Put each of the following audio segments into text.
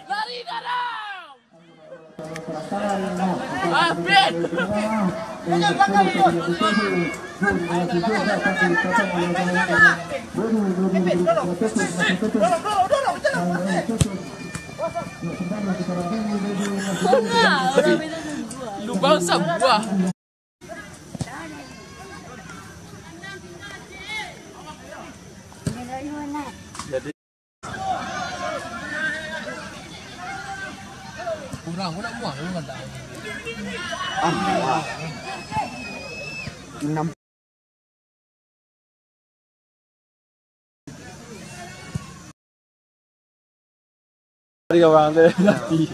Lari dalam. Habis. Lubang sebuah. Jadi kurang, aku nak buang, aku kan tahu. Enam. Dia orang dia nanti.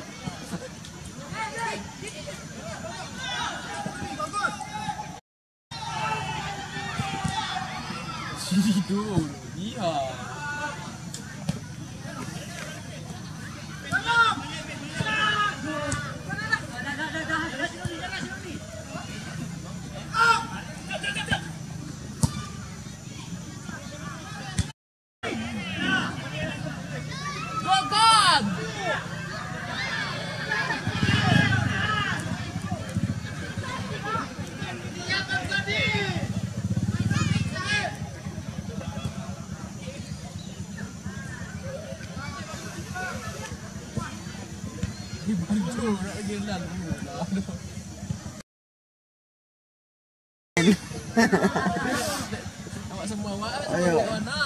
Tidur, iya. Awak semua awak mana?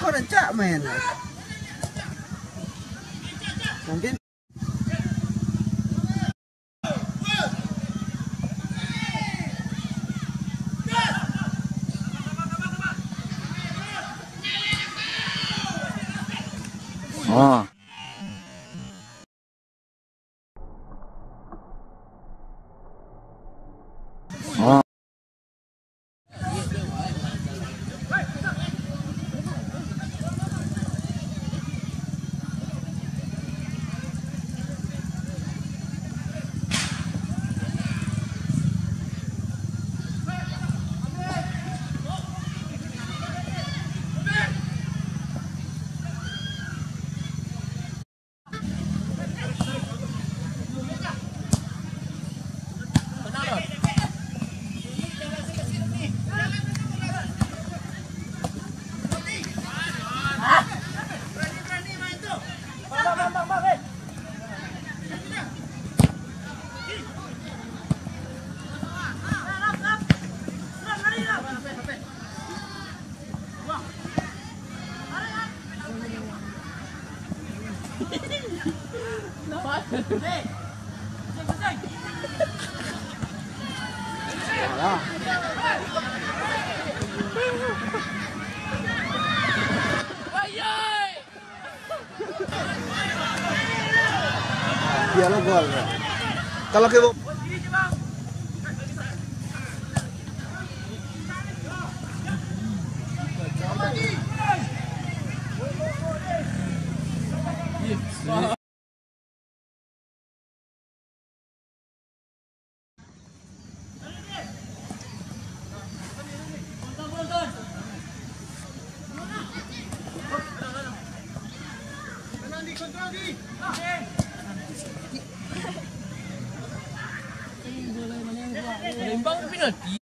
Kau nak cak main? Mungkin. Oh. Oh. Dia lo gol. Kalau ke Lembang penalti.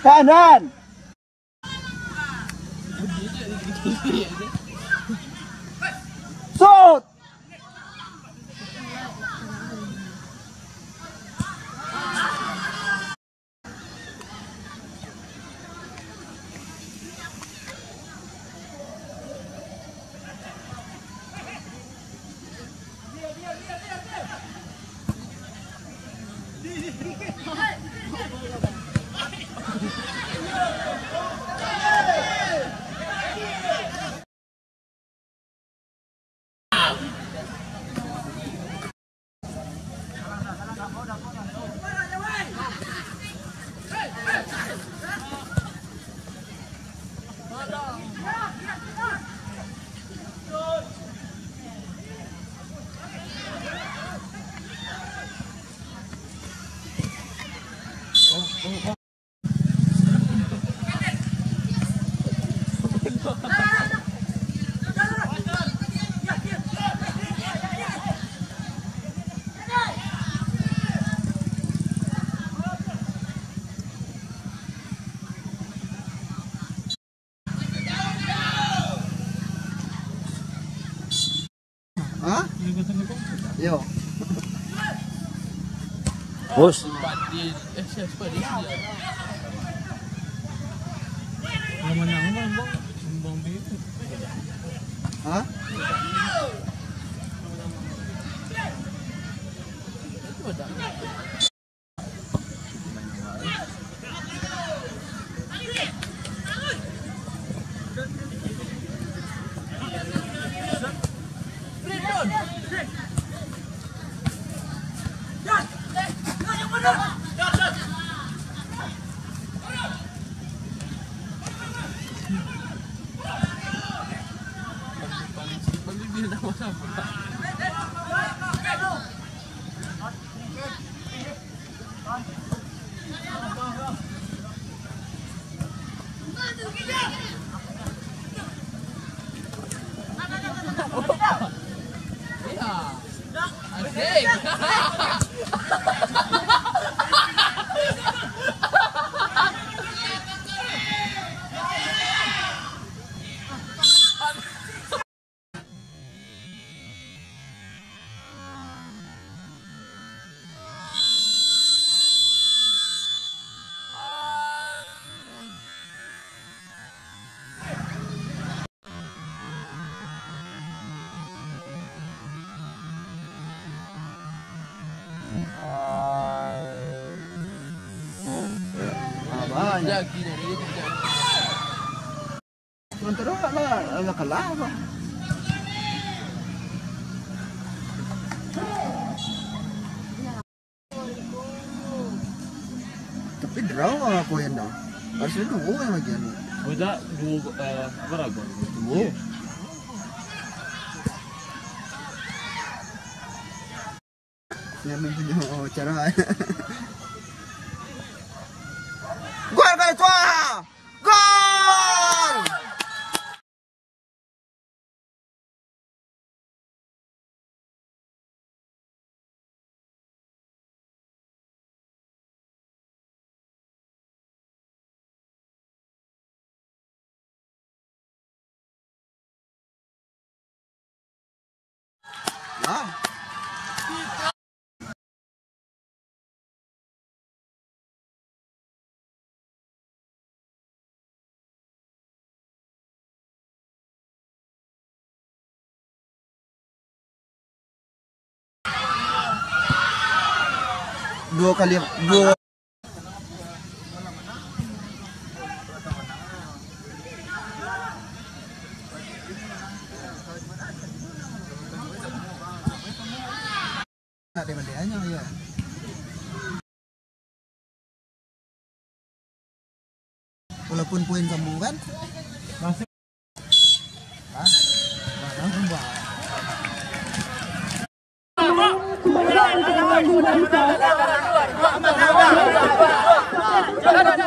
kanan. Shoot. Ha? Yo. Bos. Cepat dia. Cepat dia sini. Ha? Itu dah. Bagi dia nak apa? Banyak. Lagi dah dia kerja. Sementara lah, agak kalah apa? Tapi draw aku yang dah. Harusnya dua yang lagi ni. Budak dua berapa? Dua. Yang punya cara. Gol kali tua. Gol! Ah. Dua kali dua. Ada mandiannya ya. Walaupun poin sambungan masih Jangan